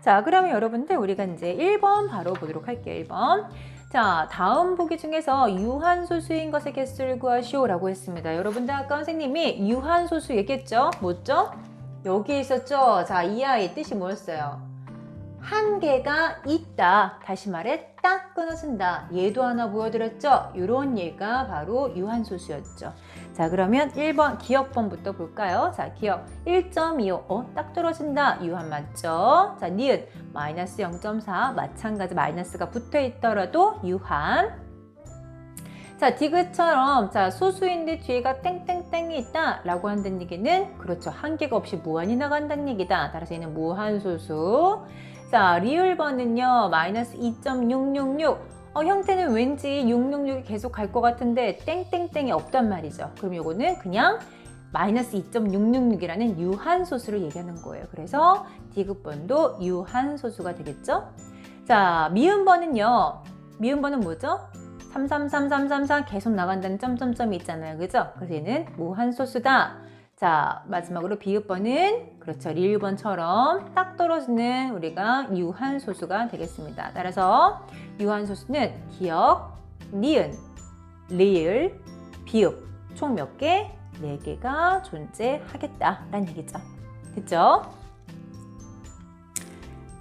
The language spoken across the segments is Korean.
자, 그러면 여러분들 우리가 이제 1번 바로 보도록 할게요. 1번. 자, 다음 보기 중에서 유한소수인 것의 개수를 구하시오라고 했습니다. 여러분들 아까 선생님이 유한소수 얘기했죠? 뭐죠? 여기 있었죠? 자, 이 아이 뜻이 뭐였어요? 한 개가 있다. 다시 말해 딱 끊어진다. 얘도 하나 보여드렸죠? 이런 얘가 바로 유한소수였죠. 자, 그러면 1번 기억번부터 볼까요? 자, 기억 1.25. 딱 떨어진다. 유한 맞죠? 자, 니은 마이너스 0.4. 마찬가지 마이너스가 붙어 있더라도 유한. 자, 디귿처럼 자 소수인데 뒤에가 땡땡땡이 있다 라고 한다는 얘기는 그렇죠. 한계가 없이 무한히 나간다는 얘기다. 따라서 얘는 무한소수. 자, 리을번은요 마이너스 2.666. 형태는 왠지 666이 계속 갈 것 같은데 땡땡땡이 없단 말이죠. 그럼 요거는 그냥 마이너스 2.666이라는 유한소수를 얘기하는 거예요. 그래서 디귿번도 유한소수가 되겠죠. 자, 미음번은요. 미음번은 뭐죠? 33333 계속 나간다는 점점점이 있잖아요. 그죠? 그래서 얘는 무한소수다. 자, 마지막으로 비읍번은 그렇죠. 리을번처럼 딱 떨어지는 우리가 유한소수가 되겠습니다. 따라서 유한소수는 기역, 니은, 리을, 비읍 총 몇 개? 4개가 존재하겠다라는 얘기죠. 됐죠?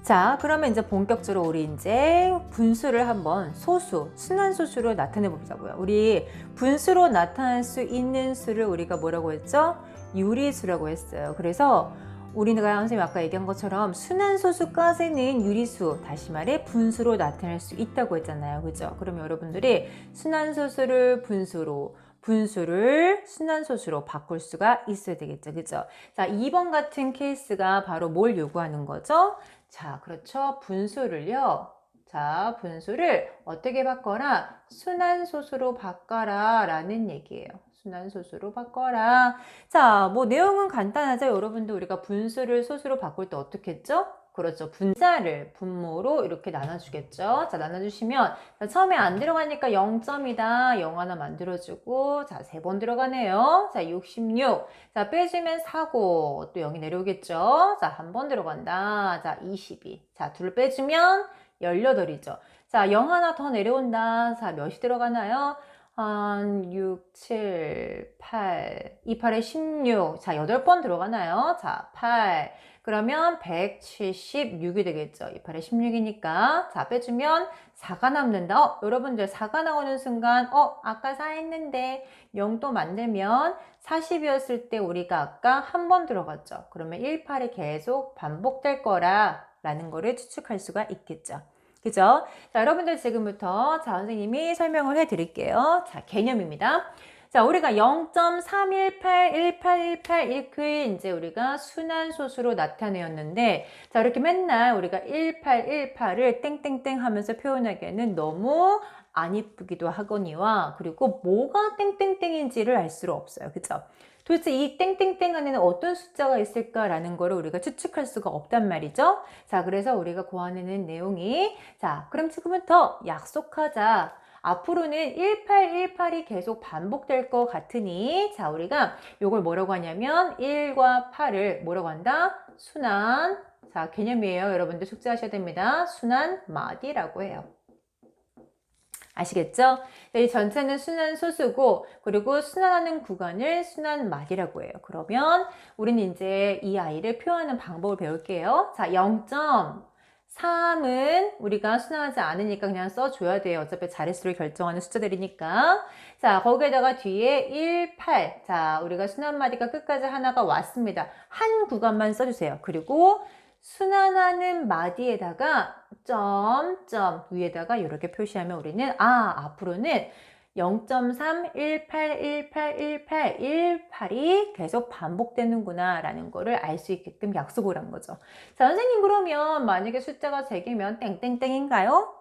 자, 그러면 이제 본격적으로 우리 이제 분수를 한번 소수, 순환소수로 나타내 보자고요. 우리 분수로 나타날 수 있는 수를 우리가 뭐라고 했죠? 유리수라고 했어요. 그래서 우리가 선생님 아까 얘기한 것처럼 순환소수까지는 유리수, 다시 말해 분수로 나타낼 수 있다고 했잖아요. 그죠? 그러면 여러분들이 순환소수를 분수로, 분수를 순환소수로 바꿀 수가 있어야 되겠죠. 그죠? 자, 2번 같은 케이스가 바로 뭘 요구하는 거죠? 자, 그렇죠. 분수를요. 자, 분수를 어떻게 바꿔라? 순환소수로 바꿔라 라는 얘기예요. 순환소수로 바꿔라. 자, 뭐 내용은 간단하죠. 여러분들 우리가 분수를 소수로 바꿀 때 어떻게 했죠? 그렇죠. 분자를 분모로 이렇게 나눠주겠죠. 자, 나눠주시면 자, 처음에 안 들어가니까 0점이다. 0 하나 만들어주고 자, 3번 들어가네요. 자, 66. 자, 빼주면 4고 또 0이 내려오겠죠. 자, 한 번 들어간다. 자, 22. 자, 둘 빼주면 18이죠. 자, 0 하나 더 내려온다. 자, 몇이 들어가나요? 한 6, 7, 8, 2, 8에 16. 자, 8번 들어가나요? 자, 8. 그러면 176이 되겠죠. 2, 8에 16이니까. 자, 빼주면 4가 남는다. 여러분들 4가 나오는 순간, 아까 4 했는데 0 또 만들면 40이었을 때 우리가 아까 한 번 들어갔죠. 그러면 1, 8이 계속 반복될 거라는 거를 추측할 수가 있겠죠. 그죠? 자, 여러분들 지금부터 자, 선생님이 설명을 해 드릴게요. 자, 개념입니다. 자, 우리가 0.318, 1818 이렇게 이제 우리가 순환소수로 나타내었는데, 자, 이렇게 맨날 우리가 1818을 땡땡땡 하면서 표현하기에는 너무 안 이쁘기도 하거니와, 그리고 뭐가 땡땡땡인지를 알 수가 없어요. 그죠? 도대체 이 땡땡땡 안에는 어떤 숫자가 있을까라는 거를 우리가 추측할 수가 없단 말이죠. 자, 그래서 우리가 고안하는 내용이 자, 그럼 지금부터 약속하자. 앞으로는 1818이 계속 반복될 것 같으니 자, 우리가 이걸 뭐라고 하냐면 1과 8을 뭐라고 한다? 순환. 자, 개념이에요. 여러분들 숙제하셔야 됩니다. 순환 마디라고 해요. 아시겠죠? 이 전체는 순환소수고 그리고 순환하는 구간을 순환마디라고 해요. 그러면 우리는 이제 이 아이를 표현하는 방법을 배울게요. 자, 0.3은 우리가 순환하지 않으니까 그냥 써줘야 돼요. 어차피 자릿수를 결정하는 숫자들이니까. 자, 거기에다가 뒤에 1, 8. 자, 우리가 순환마디가 끝까지 하나가 왔습니다. 한 구간만 써주세요. 그리고 순환하는 마디에다가 점 위에다가 이렇게 표시하면 우리는 앞으로는 0.3, 18, 18, 18, 18이 계속 반복되는구나 라는 거를 알 수 있게끔 약속을 한 거죠. 자, 선생님 그러면 만약에 숫자가 3개면 땡땡땡인가요?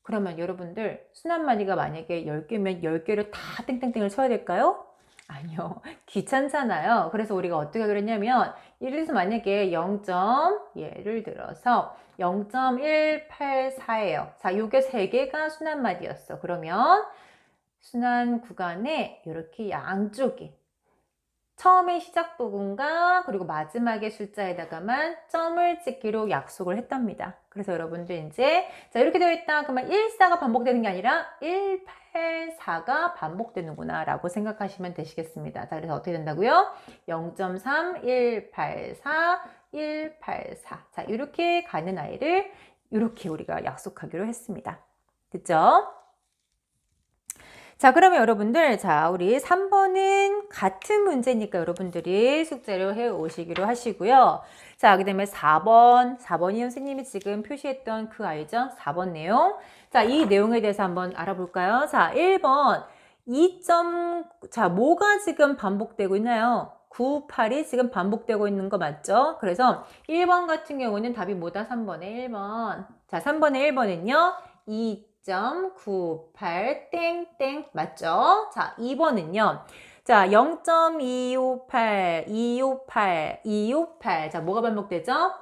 그러면 여러분들 순환마디가 만약에 10개면 10개를 다 땡땡땡을 쳐야 될까요? 아니요. 귀찮잖아요. 그래서 우리가 어떻게 하기로 했냐면 예를 들어서 만약에 0. 예를 들어서 0.184예요. 자, 요게 3개가 순환마디였어. 그러면 순환 구간에 이렇게 양쪽이 처음에 시작 부분과 그리고 마지막의 숫자에다가만 점을 찍기로 약속을 했답니다. 그래서 여러분들 이제 자 이렇게 되어 있다. 그러면 14가 반복되는 게 아니라 184가 반복되는구나 라고 생각하시면 되시겠습니다. 자 그래서 어떻게 된다고요? 0.3, 184, 184. 자 이렇게 가는 아이를 이렇게 우리가 약속하기로 했습니다. 됐죠? 자, 그러면 여러분들, 자, 우리 3번은 같은 문제니까 여러분들이 숙제로 해 오시기로 하시고요. 자, 그 다음에 4번이 선생님이 지금 표시했던 그 아이죠? 4번 내용. 자, 이 내용에 대해서 한번 알아볼까요? 자, 1번. 자, 뭐가 지금 반복되고 있나요? 98이 지금 반복되고 있는 거 맞죠? 그래서 1번 같은 경우는 답이 뭐다? 3번에 1번. 자, 3번에 1번은요. 2.98 땡땡 맞죠? 자, 2번은요. 자, 0.258, 258, 258. 자, 뭐가 반복되죠?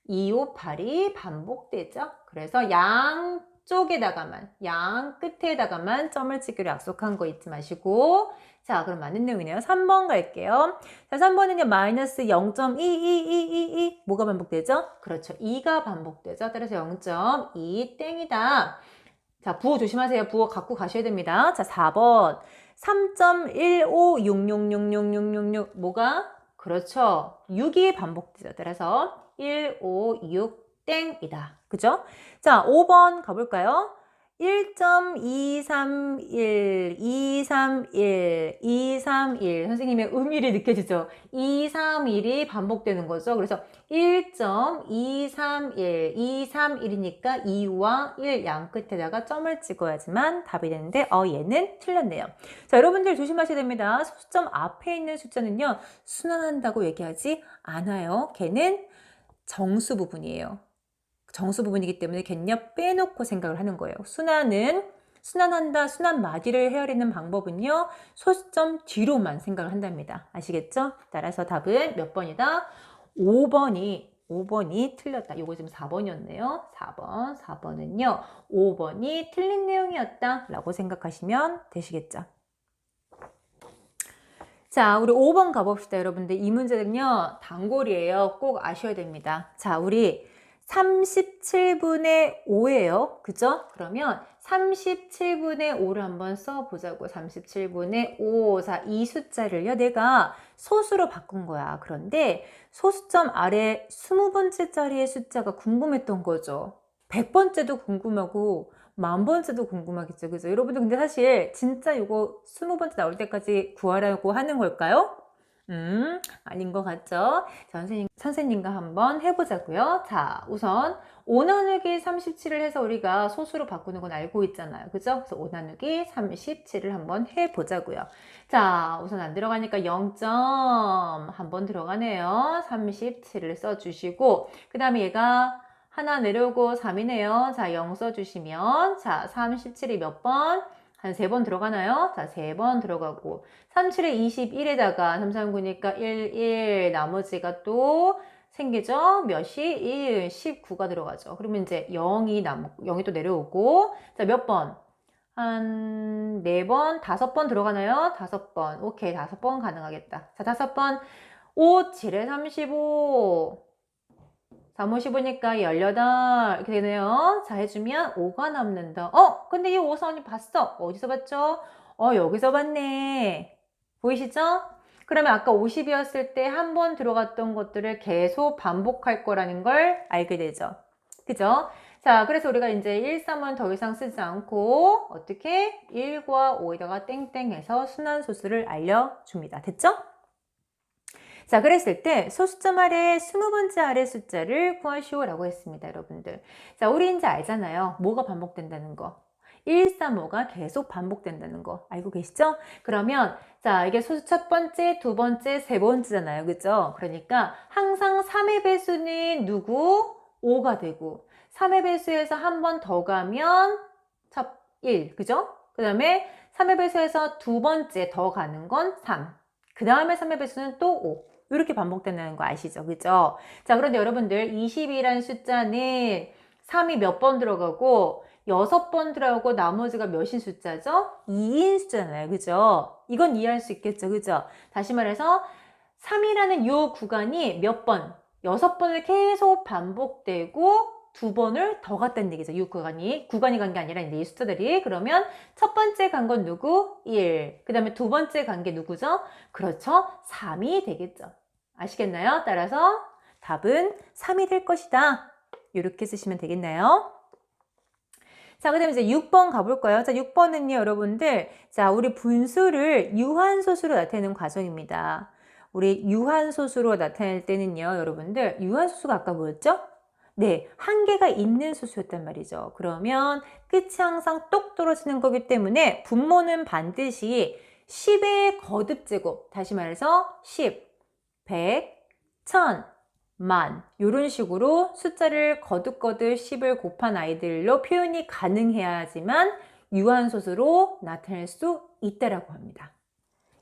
258이 반복되죠? 그래서 양쪽에다가만, 양 끝에다가만 점을 찍기로 약속한 거 잊지 마시고. 자, 그럼 맞는 내용이네요. 3번 갈게요. 자, 3번은요, 마이너스 0.22222. 뭐가 반복되죠? 그렇죠. 2가 반복되죠. 따라서 0.2 땡이다. 자, 부호 조심하세요. 부호 갖고 가셔야 됩니다. 자, 4번. 3.156666666 뭐가? 그렇죠. 6이 반복되죠. 따라서 156 땡이다. 그죠? 자, 5번 가볼까요? 1.231, 231, 231. 선생님의 의미를 느껴지죠? 231이 반복되는 거죠. 그래서 1.231, 231이니까 2와 1 양 끝에다가 점을 찍어야지만 답이 되는데, 얘는 틀렸네요. 자, 여러분들 조심하셔야 됩니다. 소수점 앞에 있는 숫자는요, 순환한다고 얘기하지 않아요. 걔는 정수 부분이에요. 정수 부분이기 때문에 걔는요 빼놓고 생각을 하는 거예요. 순환한다, 순환 마디를 헤아리는 방법은요 소수점 뒤로만 생각을 한답니다. 아시겠죠? 따라서 답은 몇 번이다? 5번이 틀렸다. 요거 지금 4번이었네요. 4번은요 5번이 틀린 내용이었다 라고 생각하시면 되시겠죠? 자, 우리 5번 가봅시다. 여러분들 이 문제는요 단골이에요. 꼭 아셔야 됩니다. 자, 우리 37분의 5예요. 그죠? 그러면 37분의 5를 한번 써보자고. 37분의 5. 자, 이 숫자를요. 내가 소수로 바꾼 거야. 그런데 소수점 아래 20번째 자리의 숫자가 궁금했던 거죠. 100번째도 궁금하고 10,000번째도 궁금하겠죠. 그죠? 여러분들 근데 사실 진짜 이거 20번째 나올 때까지 구하라고 하는 걸까요? 아닌 것 같죠? 자, 선생님과 한번 해보자고요. 자, 우선 5 나누기 37을 해서 우리가 소수로 바꾸는 건 알고 있잖아요. 그죠? 그래서 5 나누기 37을 한번 해보자고요. 자, 우선 안 들어가니까 0점 한번 들어가네요. 37을 써주시고 그 다음에 얘가 하나 내려오고 3이네요. 자, 0 써주시면 자, 37이 몇 번? 한 3번 들어가나요? 자, 3번 들어가고 37에 21에다가 3, 3, 9니까 1, 1 나머지가 또 생기죠? 몇이? 1, 19가 들어가죠. 그러면 이제 0이 또 내려오고 자, 몇 번? 한 4번, 5번 들어가나요? 5번. 오케이, 5번 가능하겠다. 자, 5번 5, 7에 35 3, 5, 15니까 18 이렇게 되네요. 자, 해주면 5가 남는다. 근데 이 5, 선이 봤어. 어디서 봤죠? 여기서 봤네. 보이시죠? 그러면 아까 50이었을 때 한 번 들어갔던 것들을 계속 반복할 거라는 걸 알게 되죠. 그죠? 자, 그래서 우리가 이제 1, 3은 더 이상 쓰지 않고 어떻게 1과 5에다가 땡땡 해서 순환소수를 알려줍니다. 됐죠? 자, 그랬을 때 소수점 아래 20번째 아래 숫자를 구하시오라고 했습니다, 여러분들. 자, 우리 이제 알잖아요. 뭐가 반복된다는 거. 135가 계속 반복된다는 거 알고 계시죠? 그러면 자, 이게 소수 첫 번째, 두 번째, 세 번째잖아요. 그죠? 그러니까 항상 3의 배수는 누구? 5가 되고 3의 배수에서 한 번 더 가면 1, 그죠? 그 다음에 3의 배수에서 두 번째 더 가는 건 3. 그 다음에 3의 배수는 또 5. 이렇게 반복된다는 거 아시죠? 그죠? 자, 그런데 여러분들 20이라는 숫자는 3이 몇 번 들어가고 6번 들어가고 나머지가 몇인 숫자죠? 2인 숫자잖아요. 그죠? 이건 이해할 수 있겠죠. 그죠? 다시 말해서 3이라는 요 구간이 몇 번? 6번을 계속 반복되고 2번을 더 갔다는 얘기죠. 이 구간이 간 게 아니라 이제 이 숫자들이. 그러면 첫 번째 간 건 누구? 1. 그 다음에 두 번째 간 게 누구죠? 그렇죠. 3이 되겠죠. 아시겠나요? 따라서 답은 3이 될 것이다. 이렇게 쓰시면 되겠나요? 자, 그 다음에 이제 6번 가볼까요? 자, 6번은요, 여러분들. 자, 우리 분수를 유한소수로 나타내는 과정입니다. 우리 유한소수로 나타낼 때는요, 여러분들. 유한소수가 아까 뭐였죠? 네, 한계가 있는 소수였단 말이죠. 그러면 끝이 항상 똑 떨어지는 거기 때문에 분모는 반드시 10의 거듭제곱, 다시 말해서 10, 100, 1000, 만 이런 식으로 숫자를 거듭거듭 10을 곱한 아이들로 표현이 가능해야지만 유한소수로 나타낼 수 있다라고 합니다.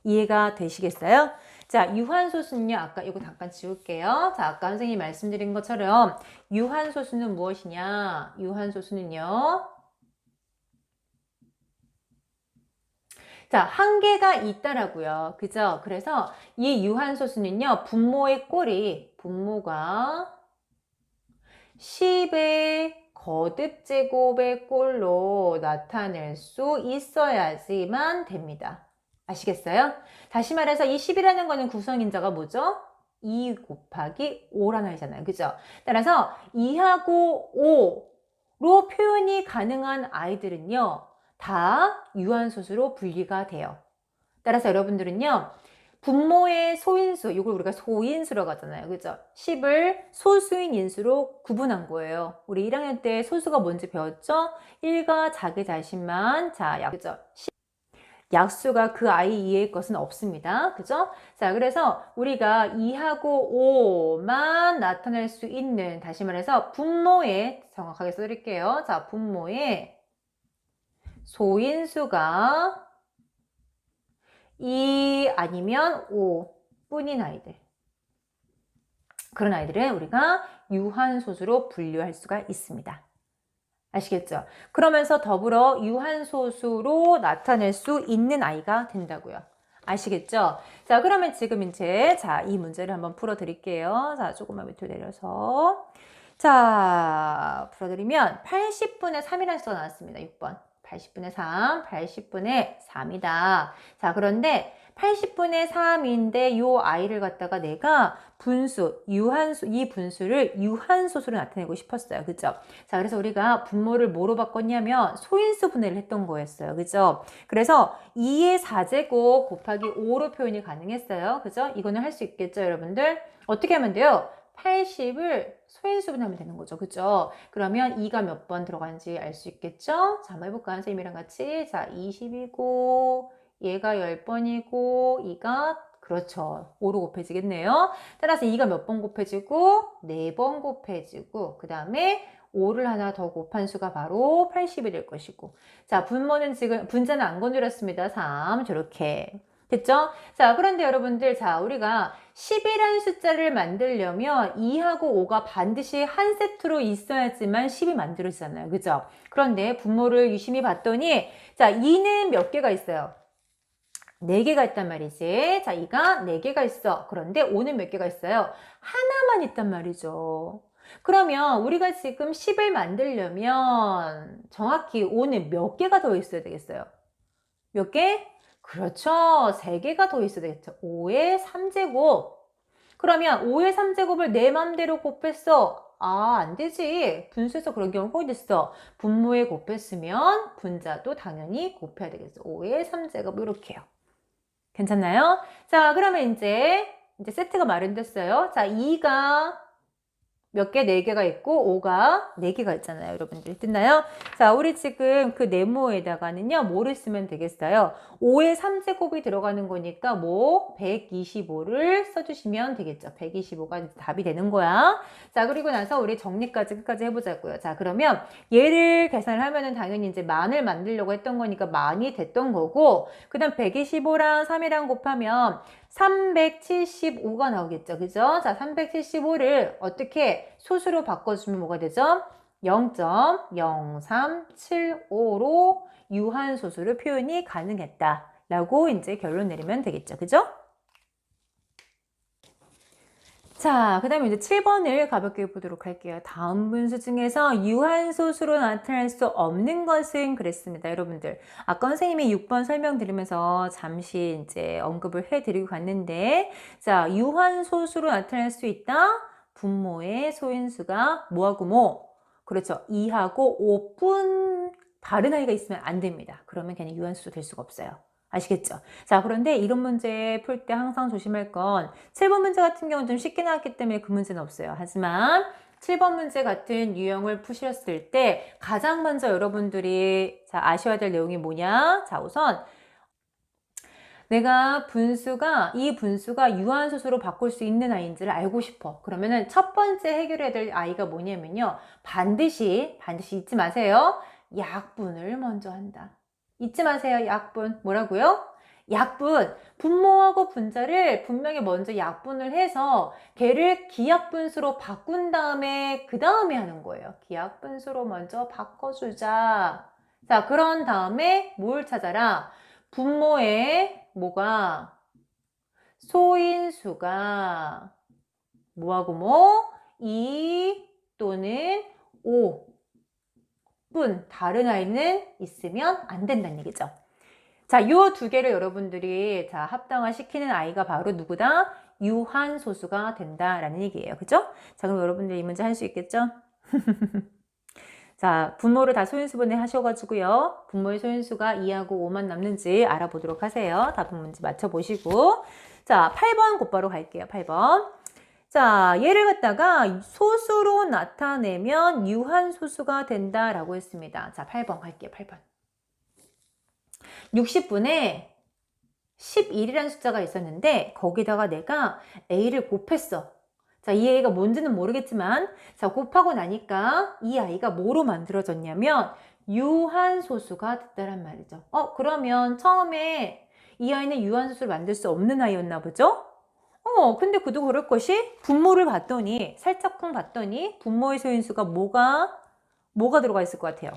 이해가 되시겠어요? 자, 유한소수는요. 아까 이거 잠깐 지울게요. 자, 아까 선생님이 말씀드린 것처럼 유한소수는 무엇이냐? 유한소수는요. 자, 한계가 있다라고요. 그죠? 그래서 이 유한소수는요. 분모의 꼴이 분모가 10의 거듭제곱의 꼴로 나타낼 수 있어야지만 됩니다. 아시겠어요? 다시 말해서 이 10이라는 거는 구성인자가 뭐죠? 2 곱하기 5라는 아이잖아요. 그죠? 따라서 2하고 5로 표현이 가능한 아이들은요. 다 유한소수로 분리가 돼요. 따라서 여러분들은요. 분모의 소인수, 이걸 우리가 소인수라고 하잖아요. 그죠? 10을 소수인 인수로 구분한 거예요. 우리 1학년 때 소수가 뭔지 배웠죠? 1과 자기 자신만, 자, 그죠? 약수가 그 아이 이외의 것은 없습니다. 그죠? 자, 그래서 우리가 2하고 5만 나타낼 수 있는, 다시 말해서 분모에, 정확하게 써드릴게요. 자, 분모에 소인수가 2 아니면 5 뿐인 아이들. 그런 아이들은 우리가 유한소수로 분류할 수가 있습니다. 아시겠죠? 그러면서 더불어 유한소수로 나타낼 수 있는 아이가 된다고요. 아시겠죠? 자, 그러면 지금 이제 자, 이 문제를 한번 풀어 드릴게요. 자, 조금만 밑으로 내려서 자, 풀어 드리면 80분의 3이라는 숫자가 나왔습니다. 6번. 80분의 3, 80분의 3이다. 자, 그런데 80분의 3인데 이 아이를 갖다가 내가 분수, 이 분수를 유한소수로 나타내고 싶었어요. 그죠? 자, 그래서 우리가 분모를 뭐로 바꿨냐면 소인수 분해를 했던 거였어요. 그죠? 그래서 2의 4제곱 곱하기 5로 표현이 가능했어요. 그죠? 이거는 할 수 있겠죠, 여러분들? 어떻게 하면 돼요? 80을 소인수 분하면 되는 거죠. 그죠? 그러면 2가 몇 번 들어가는지 알 수 있겠죠? 자, 한번 해볼까요? 선생님이랑 같이. 자, 20이고, 얘가 10번이고, 2가, 그렇죠. 5로 곱해지겠네요. 따라서 2가 몇 번 곱해지고, 4번 곱해지고, 그 다음에 5를 하나 더 곱한 수가 바로 80이 될 것이고. 자, 분모는 지금, 분자는 안 건드렸습니다. 3. 저렇게. 됐죠? 자, 그런데 여러분들, 자, 우리가 10이라는 숫자를 만들려면 2하고 5가 반드시 한 세트로 있어야지만 10이 만들어지잖아요. 그죠? 그런데 분모를 유심히 봤더니, 자, 2는 몇 개가 있어요? 4개가 있단 말이지. 자, 2가 4개가 있어. 그런데 5는 몇 개가 있어요? 하나만 있단 말이죠. 그러면 우리가 지금 10을 만들려면 정확히 5는 몇 개가 더 있어야 되겠어요? 몇 개? 그렇죠. 3개가 더 있어야 되겠죠. 5의 3제곱. 그러면 5의 3제곱을 내 맘대로 곱했어. 아, 안 되지. 분수에서 그런 경우 거의 됐어. 분모에 곱했으면 분자도 당연히 곱해야 되겠어. 5의 3제곱 이렇게요. 괜찮나요? 자, 그러면 이제 세트가 마련됐어요. 자, 2가 몇 개? 4개가 있고 5가 4개가 있잖아요. 여러분들 듣나요? 자, 우리 지금 그 네모에다가는요. 뭐를 쓰면 되겠어요? 5의 3제곱이 들어가는 거니까 뭐 125를 써주시면 되겠죠. 125가 답이 되는 거야. 자, 그리고 나서 우리 정리까지 끝까지 해보자고요. 자, 그러면 얘를 계산을 하면은 당연히 이제 만을 만들려고 했던 거니까 만이 됐던 거고, 그 다음 125랑 3이랑 곱하면 375가 나오겠죠. 그죠? 자, 375를 어떻게 소수로 바꿔주면 뭐가 되죠? 0.0375로 유한소수로 표현이 가능했다라고 이제 결론 내리면 되겠죠. 그죠? 자, 그 다음에 이제 7번을 가볍게 보도록 할게요. 다음 분수 중에서 유한소수로 나타날 수 없는 것은 그랬습니다. 여러분들. 아까 선생님이 6번 설명드리면서 잠시 이제 언급을 해드리고 갔는데, 자, 유한소수로 나타날 수 있다? 분모의 소인수가 뭐하고 뭐? 그렇죠. 2하고 5뿐 다른 아이가 있으면 안 됩니다. 그러면 걔는 유한소수 될 수가 없어요. 아시겠죠? 자, 그런데 이런 문제 풀 때 항상 조심할 건 7번 문제 같은 경우는 좀 쉽게 나왔기 때문에 그 문제는 없어요. 하지만 7번 문제 같은 유형을 푸셨을 때 가장 먼저 여러분들이 자, 아셔야 될 내용이 뭐냐? 자, 우선 내가 이 분수가 유한소수로 바꿀 수 있는 아이인지를 알고 싶어. 그러면은 첫 번째 해결해야 될 아이가 뭐냐면요. 반드시 잊지 마세요. 약분을 먼저 한다. 잊지 마세요. 약분. 뭐라고요? 약분. 분모하고 분자를 분명히 먼저 약분을 해서 걔를 기약분수로 바꾼 다음에 그 다음에 하는 거예요. 기약분수로 먼저 바꿔주자. 자, 그런 다음에 뭘 찾아라? 분모의 뭐가? 소인수가 뭐하고 뭐? 2 또는 5 뿐 다른 아이는 있으면 안 된다는 얘기죠. 자, 요 두 개를 여러분들이 자, 합당화 시키는 아이가 바로 누구다? 유한소수가 된다라는 얘기예요. 그죠? 자, 그럼 여러분들 이 문제 할 수 있겠죠? 자, 분모를 다 소인수분해 하셔가지고요. 분모의 소인수가 2하고 5만 남는지 알아보도록 하세요. 답은 문제 맞춰보시고. 자, 8번 곧바로 갈게요. 8번. 자, 얘를 갖다가 소수로 나타내면 유한소수가 된다라고 했습니다. 자, 8번 갈게요. 8번. 60분에 11이라는 숫자가 있었는데 거기다가 내가 A를 곱했어. 자, 이 A가 뭔지는 모르겠지만 자, 곱하고 나니까 이 아이가 뭐로 만들어졌냐면 유한소수가 됐다란 말이죠. 그러면 처음에 이 아이는 유한소수를 만들 수 없는 아이였나 보죠? 근데 그도 그럴 것이 분모를 봤더니 살짝쿵 봤더니 분모의 소인수가 뭐가 들어가 있을 것 같아요.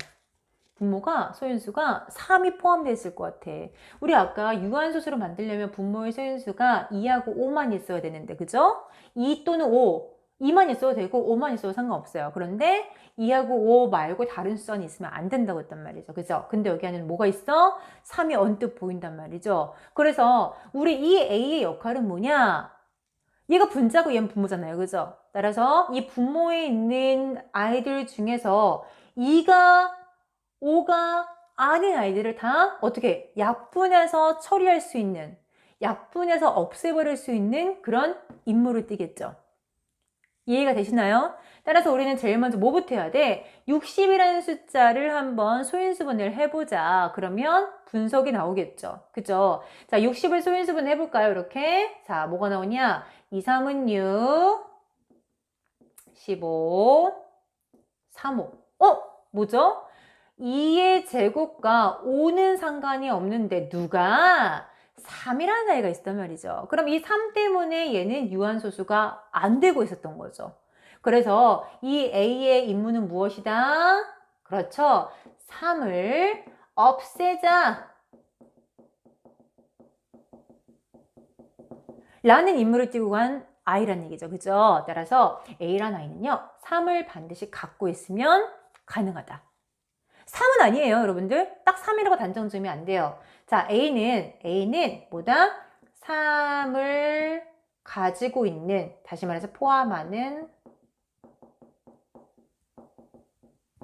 분모가 소인수가 3이 포함되어 있을 것 같아. 우리 아까 유한소수로 만들려면 분모의 소인수가 2하고 5만 있어야 되는데 그죠? 2 또는 5 2만 있어도 되고 5만 있어도 상관없어요. 그런데 2하고 5 말고 다른 숫자는 있으면 안 된다고 했단 말이죠. 그죠? 근데 여기 안에는 뭐가 있어? 3이 언뜻 보인단 말이죠. 그래서 우리 이 A의 역할은 뭐냐? 얘가 분자고 얘는 분모잖아요. 그죠? 따라서 이 분모에 있는 아이들 중에서 2가 5가 아닌 아이들을 다 어떻게 약분해서 처리할 수 있는, 약분해서 없애버릴 수 있는 그런 임무를 띠겠죠. 이해가 되시나요? 따라서 우리는 제일 먼저 뭐부터 해야 돼? 60이라는 숫자를 한번 소인수분해를 해보자. 그러면 분석이 나오겠죠. 그죠? 자, 60을 소인수분 해볼까요? 이렇게. 자, 뭐가 나오냐? 2, 3은 6, 15, 3, 5. 뭐죠? 2의 제곱과 5는 상관이 없는데 누가 3이라는 아이가 있단 말이죠. 그럼 이 3 때문에 얘는 유한소수가 안 되고 있었던 거죠. 그래서 이 A의 임무는 무엇이다? 그렇죠. 3을 없애자 라는 임무를 띄고 간 아이라는 얘기죠. 그죠? 따라서 A라는 아이는요. 3을 반드시 갖고 있으면 가능하다. 3은 아니에요, 여러분들. 딱 3이라고 단정 지으면 안 돼요. 자, A는 뭐다? 3을 가지고 있는, 다시 말해서 포함하는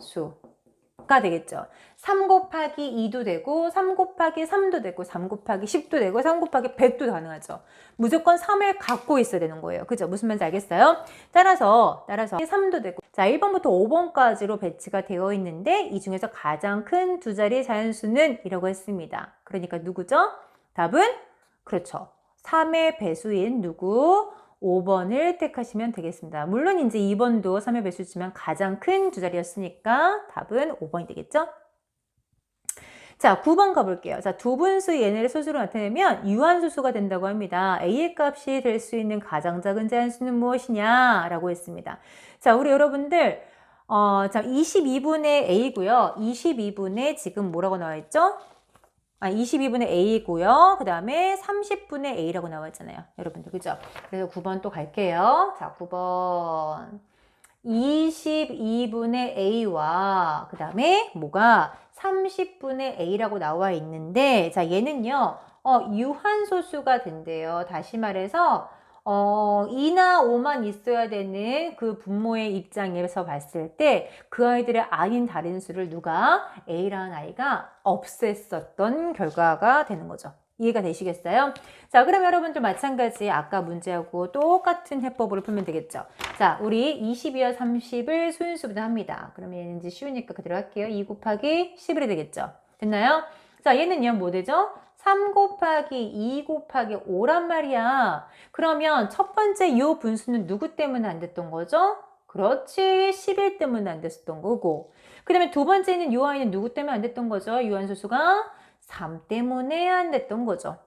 수가 되겠죠. 3 곱하기 2도 되고 3 곱하기 3도 되고 3 곱하기 10도 되고 3 곱하기 100도 가능하죠. 무조건 3을 갖고 있어야 되는 거예요. 그죠? 무슨 말인지 알겠어요? 따라서 3도 되고 자 1번부터 5번까지로 배치가 되어 있는데 이 중에서 가장 큰 두 자리 자연수는 이라고 했습니다. 그러니까 누구죠? 답은 그렇죠. 3의 배수인 누구? 5번을 택하시면 되겠습니다. 물론 이제 2번도 3의 배수지만 가장 큰 두 자리였으니까 답은 5번이 되겠죠? 자, 9번 가볼게요. 자, 두 분수 얘네를 소수로 나타내면 유한소수가 된다고 합니다. A의 값이 될 수 있는 가장 작은 자연수는 무엇이냐? 라고 했습니다. 자, 우리 여러분들, 자, 22분의 A고요. 22분의 지금 뭐라고 나와 있죠? 22분의 A고요. 그 다음에 30분의 A라고 나와 있잖아요. 여러분들, 그죠? 그래서 9번 또 갈게요. 자, 9번. 22분의 A와 그 다음에 뭐가 30분의 A라고 나와 있는데, 자, 얘는요, 유한소수가 된대요. 다시 말해서, 2나 5만 있어야 되는 그 분모의 입장에서 봤을 때 그 아이들의 아닌 다른 수를 누가 A라는 아이가 없앴었던 결과가 되는 거죠. 이해가 되시겠어요? 자, 그럼 여러분들 마찬가지 아까 문제하고 똑같은 해법으로 풀면 되겠죠. 자, 우리 22와 30을 소인수분해 합니다. 그러면 얘는 이제 쉬우니까 그대로 할게요. 2 곱하기 11이 되겠죠. 됐나요? 자, 얘는요, 뭐 되죠? 3 곱하기 2 곱하기 5란 말이야. 그러면 첫 번째 이 분수는 누구 때문에 안 됐던 거죠? 그렇지, 11 때문에 안 됐었던 거고. 그 다음에 두 번째는 이 아이는 누구 때문에 안 됐던 거죠? 유한소수가 3 때문에 안 됐던 거죠.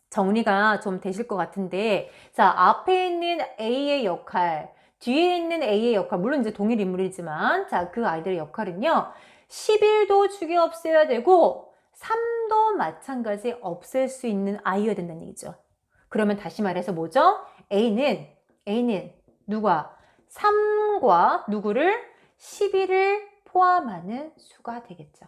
정리가 좀 되실 것 같은데, 자, 앞에 있는 A의 역할, 뒤에 있는 A의 역할, 물론 이제 동일 인물이지만, 자, 그 아이들의 역할은요, 11도 죽여 없애야 되고, 3도 마찬가지 없앨 수 있는 아이여야 된다는 얘기죠. 그러면 다시 말해서 뭐죠? A는 누가? 3과 누구를? 11을 포함하는 수가 되겠죠.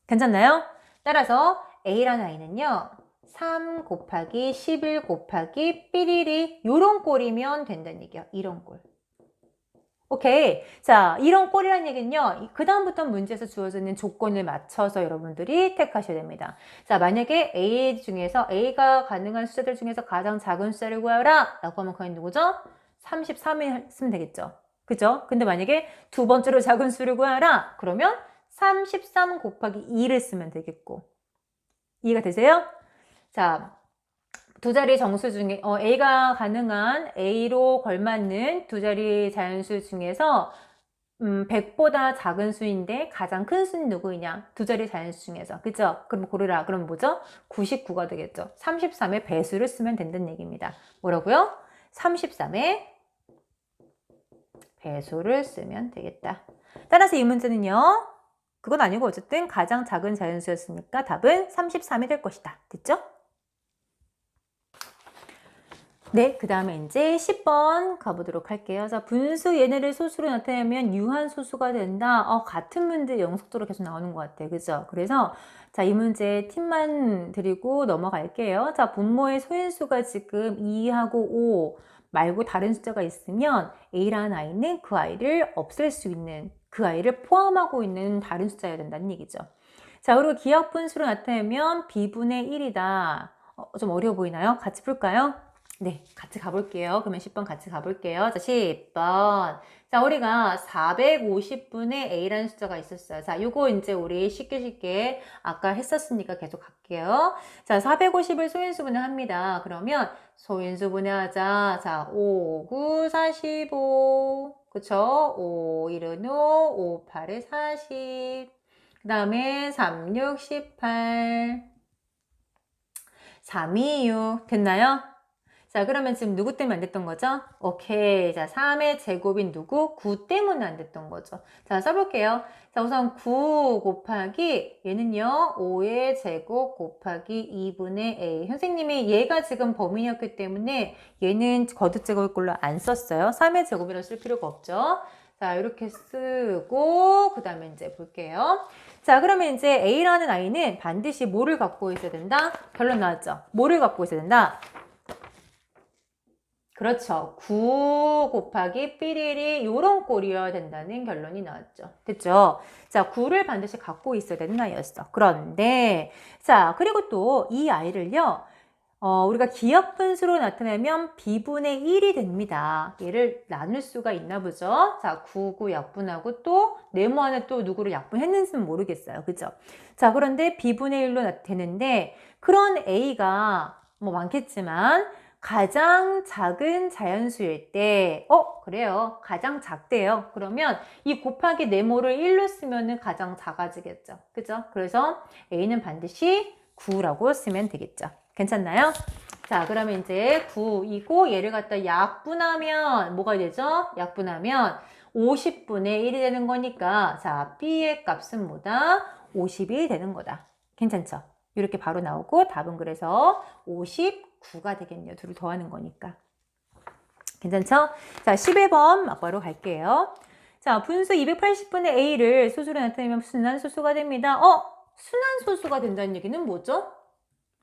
괜찮나요? 따라서 A라는 아이는요, 3 곱하기 11 곱하기 삐리리 요런 꼴이면 된다는 얘기야. 이런 꼴. 오케이. 자, 이런 꼴이라는 얘기는요, 그 다음부터 문제에서 주어지는 조건을 맞춰서 여러분들이 택하셔야 됩니다. 자, 만약에 A 중에서 A가 가능한 숫자들 중에서 가장 작은 숫자를 구하라 라고 하면 그게 누구죠? 33을 쓰면 되겠죠. 그죠? 근데 만약에 두 번째로 작은 수를 구하라 그러면 33 곱하기 2를 쓰면 되겠고. 이해가 되세요? 자, 두 자리 정수 중에 A가 가능한 A로 걸맞는 두 자리 자연수 중에서 100보다 작은 수인데 가장 큰 수는 누구이냐? 두 자리 자연수 중에서. 그죠? 그럼 고르라. 그럼 뭐죠? 99가 되겠죠. 33의 배수를 쓰면 된다는 얘기입니다. 뭐라고요? 33의 배수를 쓰면 되겠다. 따라서 이 문제는요. 그건 아니고 어쨌든 가장 작은 자연수였으니까 답은 33이 될 것이다. 됐죠? 네, 그 다음에 이제 10번 가보도록 할게요. 자, 분수 얘네를 소수로 나타내면 유한소수가 된다. 같은 문제 영속도로 계속 나오는 것 같아요. 그죠? 그래서 자, 이 문제 팁만 드리고 넘어갈게요. 자, 분모의 소인수가 지금 2하고 5 말고 다른 숫자가 있으면 A라는 아이는 그 아이를 없앨 수 있는, 그 아이를 포함하고 있는 다른 숫자여야 된다는 얘기죠. 자, 그리고 기하분수로 나타내면 B분의 1이다. 좀 어려워 보이나요? 같이 풀까요? 네, 같이 가볼게요. 그러면 10번 같이 가볼게요. 자, 10번. 자, 우리가 450분의 A라는 숫자가 있었어요. 자, 요거 이제 우리 쉽게 아까 했었으니까 계속 갈게요. 자, 450을 소인수분해 합니다. 그러면 소인수분해 하자. 자, 5, 9, 45. 그쵸? 5, 1은 5, 5, 8은 40. 그 다음에 3, 6, 18. 3, 2, 6. 됐나요? 자, 그러면 지금 누구 때문에 안 됐던 거죠? 오케이. 자, 3의 제곱인 누구? 9 때문에 안 됐던 거죠. 자, 써볼게요. 자, 우선 9 곱하기 얘는요, 5의 제곱 곱하기 2분의 A. 선생님이 얘가 지금 범위였기 때문에 얘는 거듭 제곱일 걸로 안 썼어요. 3의 제곱이라 쓸 필요가 없죠. 자, 이렇게 쓰고, 그 다음에 이제 볼게요. 자, 그러면 이제 A라는 아이는 반드시 뭐를 갖고 있어야 된다? 결론 나왔죠? 뭐를 갖고 있어야 된다? 그렇죠. 9 곱하기 삐리리 요런 꼴이어야 된다는 결론이 나왔죠. 됐죠? 자, 9를 반드시 갖고 있어야 되는 아이였어. 그런데 자, 그리고 또 이 아이를요. 우리가 기하분수로 나타내면 B분의 1이 됩니다. 얘를 나눌 수가 있나 보죠. 자, 9, 9 약분하고 또 네모 안에 또 누구를 약분했는지는 모르겠어요. 그죠? 자, 그런데 B분의 1로 되는데 그런 A가 뭐 많겠지만 가장 작은 자연수일 때, 그래요. 가장 작대요. 그러면 이 곱하기 네모를 1로 쓰면은 가장 작아지겠죠. 그죠? 그래서 A는 반드시 9라고 쓰면 되겠죠. 괜찮나요? 자, 그러면 이제 9이고 얘를 갖다 약분하면 뭐가 되죠? 약분하면 50분의 1이 되는 거니까 자, B의 값은 뭐다? 50이 되는 거다. 괜찮죠? 이렇게 바로 나오고 답은 그래서 59가 되겠네요. 둘을 더하는 거니까. 괜찮죠? 자, 11번 막바로 갈게요. 자, 분수 280분의 A를 소수로 나타내면 순환소수가 됩니다. 순환소수가 된다는 얘기는 뭐죠?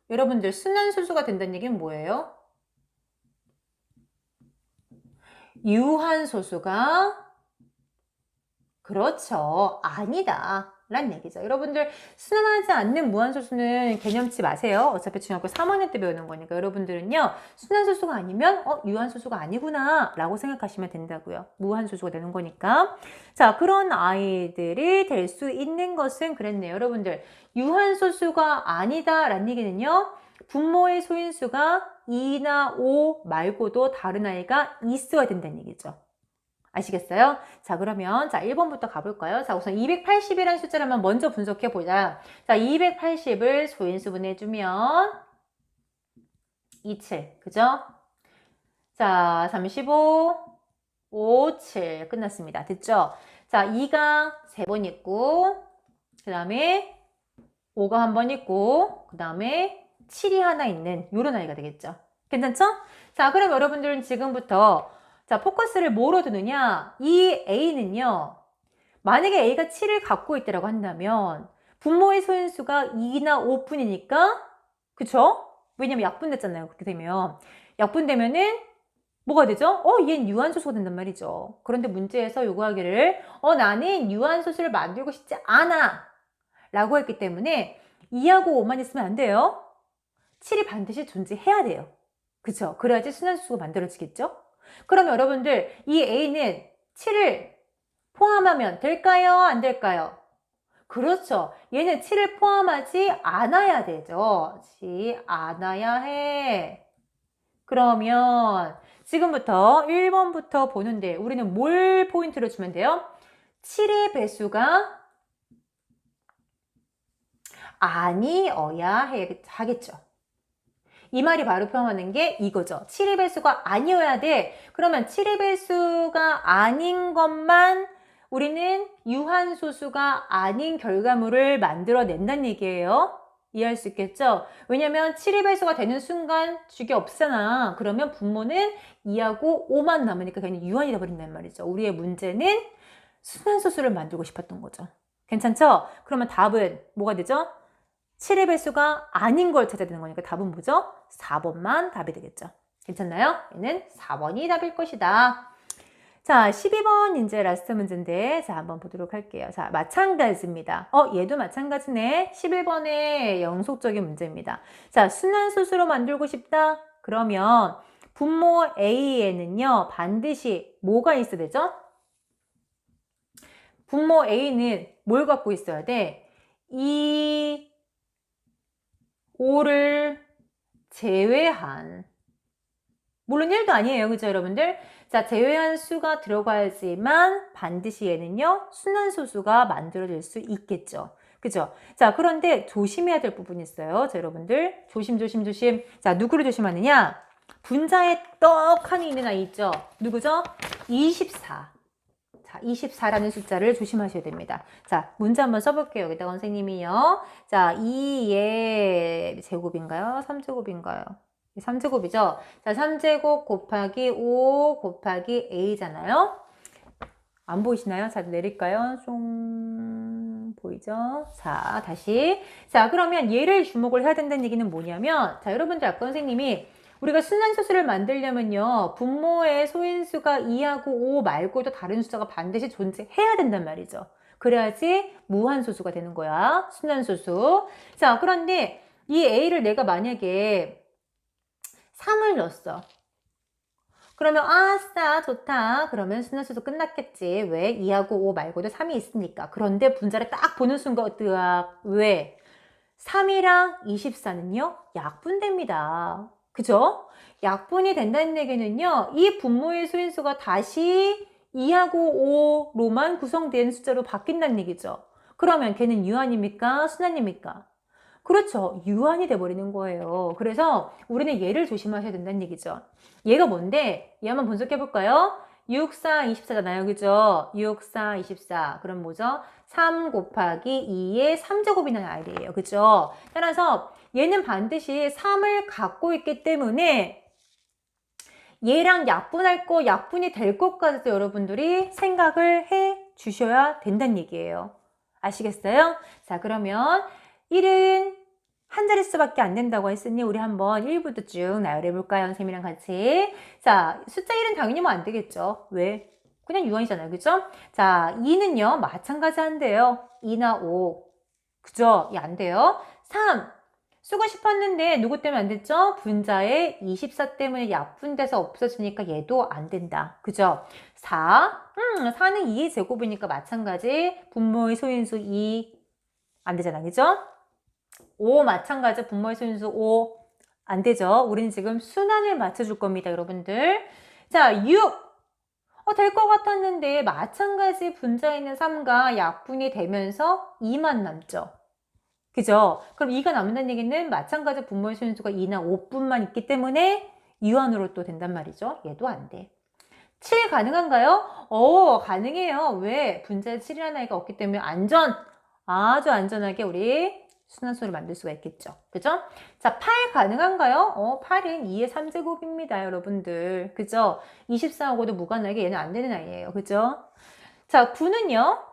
여러분들 순환소수가 된다는 얘기는 뭐예요? 유한소수가 그렇죠. 아니다. 란 얘기죠. 여러분들 순환하지 않는 무한소수는 개념치 마세요. 어차피 중학교 3학년 때 배우는 거니까 여러분들은요. 순환소수가 아니면 유한소수가 아니구나 라고 생각하시면 된다고요. 무한소수가 되는 거니까. 자, 그런 아이들이 될 수 있는 것은 그랬네요. 여러분들 유한소수가 아니다 란 얘기는요. 분모의 소인수가 2나 5 말고도 다른 아이가 있어야 된다는 얘기죠. 아시겠어요? 자, 그러면 자 1번부터 가볼까요? 자, 우선 280이라는 숫자를 한번 먼저 분석해 보자. 자, 280을 소인수분해주면 27, 그죠? 자, 35, 5, 7 끝났습니다. 됐죠? 자, 2가 3번 있고 그 다음에 5가 한 번 있고 그 다음에 7이 하나 있는 요런 아이가 되겠죠? 괜찮죠? 자, 그럼 여러분들은 지금부터 자, 포커스를 뭐로 두느냐? 이 A는요. 만약에 A가 7을 갖고 있다고 한다면 분모의 소인수가 2나 5뿐이니까 그쵸? 왜냐면 약분됐잖아요. 그렇게 되면 약분되면은 뭐가 되죠? 얘는 유한소수가 된단 말이죠. 그런데 문제에서 요구하기를 나는 유한소수를 만들고 싶지 않아 라고 했기 때문에 2하고 5만 있으면 안 돼요. 7이 반드시 존재해야 돼요. 그쵸? 그래야지 순환소수가 만들어지겠죠? 그럼 여러분들 이 A는 7을 포함하면 될까요? 안 될까요? 그렇죠. 얘는 7을 포함하지 않아야 되죠. 않아야 해. 그러면 지금부터 1번부터 보는데 우리는 뭘 포인트로 주면 돼요? 7의 배수가 아니어야 하겠죠. 이 말이 바로 표현하는 게 이거죠. 7의 배수가 아니어야 돼. 그러면 7의 배수가 아닌 것만 우리는 유한소수가 아닌 결과물을 만들어낸다는 얘기예요. 이해할 수 있겠죠? 왜냐면 7의 배수가 되는 순간 주기 없잖아. 그러면 분모는 2하고 5만 남으니까 그냥 유한이 돼버린단 말이죠. 우리의 문제는 순환소수를 만들고 싶었던 거죠. 괜찮죠? 그러면 답은 뭐가 되죠? 7의 배수가 아닌 걸 찾아야 되는 거니까 답은 뭐죠? 4번만 답이 되겠죠. 괜찮나요? 얘는 4번이 답일 것이다. 자, 12번 이제 라스트 문제인데 자, 한번 보도록 할게요. 자, 마찬가지입니다. 얘도 마찬가지네. 11번의 영속적인 문제입니다. 자, 순환소수로 만들고 싶다? 그러면 분모 A에는요, 반드시 뭐가 있어야 되죠? 분모 A는 뭘 갖고 있어야 돼? 5를 제외한 물론 1도 아니에요. 그죠 여러분들? 자, 제외한 수가 들어가야지만 반드시 얘는요. 순환소수가 만들어질 수 있겠죠. 그죠? 자, 그런데 조심해야 될 부분이 있어요. 자, 여러분들 조심. 자, 누구를 조심하느냐? 분자에 떡하니 있는 아이 있죠? 누구죠? 24. 자, 24라는 숫자를 조심하셔야 됩니다. 자, 문제 한번 써볼게요. 여기다 선생님이요. 자, 2의 제곱인가요? 3제곱인가요? 3제곱이죠? 자, 3제곱 곱하기 5 곱하기 A잖아요? 안 보이시나요? 자, 내릴까요? 좀 보이죠? 자, 다시. 자, 그러면 얘를 주목을 해야 된다는 얘기는 뭐냐면, 자, 여러분들 아까 선생님이 우리가 순환소수를 만들려면요. 분모의 소인수가 2하고 5 말고도 다른 숫자가 반드시 존재해야 된단 말이죠. 그래야지 무한소수가 되는 거야. 순환소수. 자, 그런데 이 A를 내가 만약에 3을 넣었어. 그러면 아싸 좋다. 그러면 순환소수 끝났겠지. 왜? 2하고 5 말고도 3이 있으니까. 그런데 분자를 딱 보는 순간 왜? 3이랑 24는요. 약분됩니다. 그죠? 약분이 된다는 얘기는요. 이 분모의 소인수가 다시 2하고 5로만 구성된 숫자로 바뀐다는 얘기죠. 그러면 걔는 유한입니까? 순환입니까? 그렇죠. 유한이 돼버리는 거예요. 그래서 우리는 얘를 조심하셔야 된다는 얘기죠. 얘가 뭔데? 얘 한번 분석해 볼까요? 6, 4, 24잖아요. 그죠? 6, 4, 24. 그럼 뭐죠? 3 곱하기 2의 3제곱이 나는 아이예요. 그죠? 따라서 얘는 반드시 3을 갖고 있기 때문에 얘랑 약분할 거, 약분이 될 것까지도 여러분들이 생각을 해 주셔야 된다는 얘기예요. 아시겠어요? 자, 그러면 1은 한 자릿수밖에 안 된다고 했으니 우리 한번 1부터 쭉 나열해 볼까요? 선생님이랑 같이. 자, 숫자 1은 당연히 뭐 안 되겠죠. 왜? 그냥 유언이잖아요. 그죠? 자, 2는요. 마찬가지 한데요. 2나 5. 그죠? 이 안 돼요. 3. 쓰고 싶었는데 누구 때문에 안 됐죠? 분자의 24 때문에 약분돼서 없어지니까 얘도 안 된다. 그죠? 4. 4는 2의 제곱이니까 마찬가지. 분모의 소인수 2. 안 되잖아. 그죠? 5 마찬가지. 분모의 소인수 5. 안 되죠? 우리는 지금 순환을 맞춰줄 겁니다. 여러분들. 자, 6. 될 것 같았는데 마찬가지 분자에 있는 3과 약분이 되면서 2만 남죠. 그죠? 그럼 2가 남는다는 얘기는 마찬가지 분모의 소인수가 2나 5뿐만 있기 때문에 유한으로 또 된단 말이죠. 얘도 안 돼. 7 가능한가요? 가능해요. 왜? 분자에 7이라는 아이가 없기 때문에 아주 안전하게 우리 순환수를 만들 수가 있겠죠. 그죠? 자, 8 가능한가요? 8은 2의 3제곱입니다, 여러분들. 그죠? 24하고도 무관하게 얘는 안 되는 아이예요. 그죠? 자, 9는요?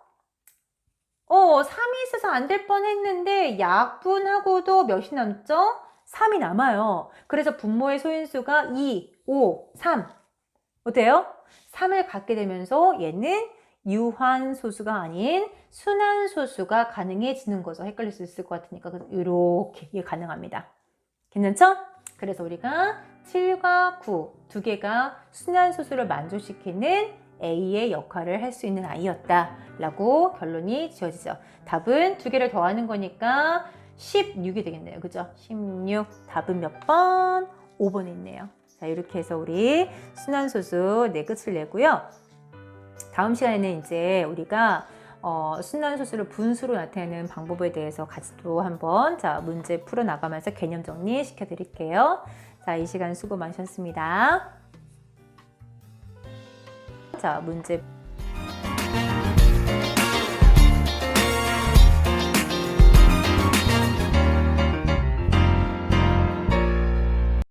3이 있어서 안 될 뻔 했는데 약분하고도 몇이 남죠? 3이 남아요. 그래서 분모의 소인수가 2, 5, 3. 어때요? 3을 갖게 되면서 얘는 유한소수가 아닌 순환소수가 가능해지는 거죠. 헷갈릴 수 있을 것 같으니까 이렇게 이게 가능합니다. 괜찮죠? 그래서 우리가 7과 9 두 개가 순환소수를 만족시키는 A의 역할을 할 수 있는 아이였다 라고 결론이 지어지죠. 답은 두 개를 더하는 거니까 16이 되겠네요. 그죠? 16. 답은 몇 번? 5번에 있네요. 자, 이렇게 해서 우리 순환소수 네 끝을 내고요. 다음 시간에는 이제 우리가 순환소수를 분수로 나타내는 방법에 대해서 같이 또 한번 문제 풀어 나가면서 개념 정리 시켜 드릴게요. 자, 이 시간 수고 많으셨습니다. 자, 문제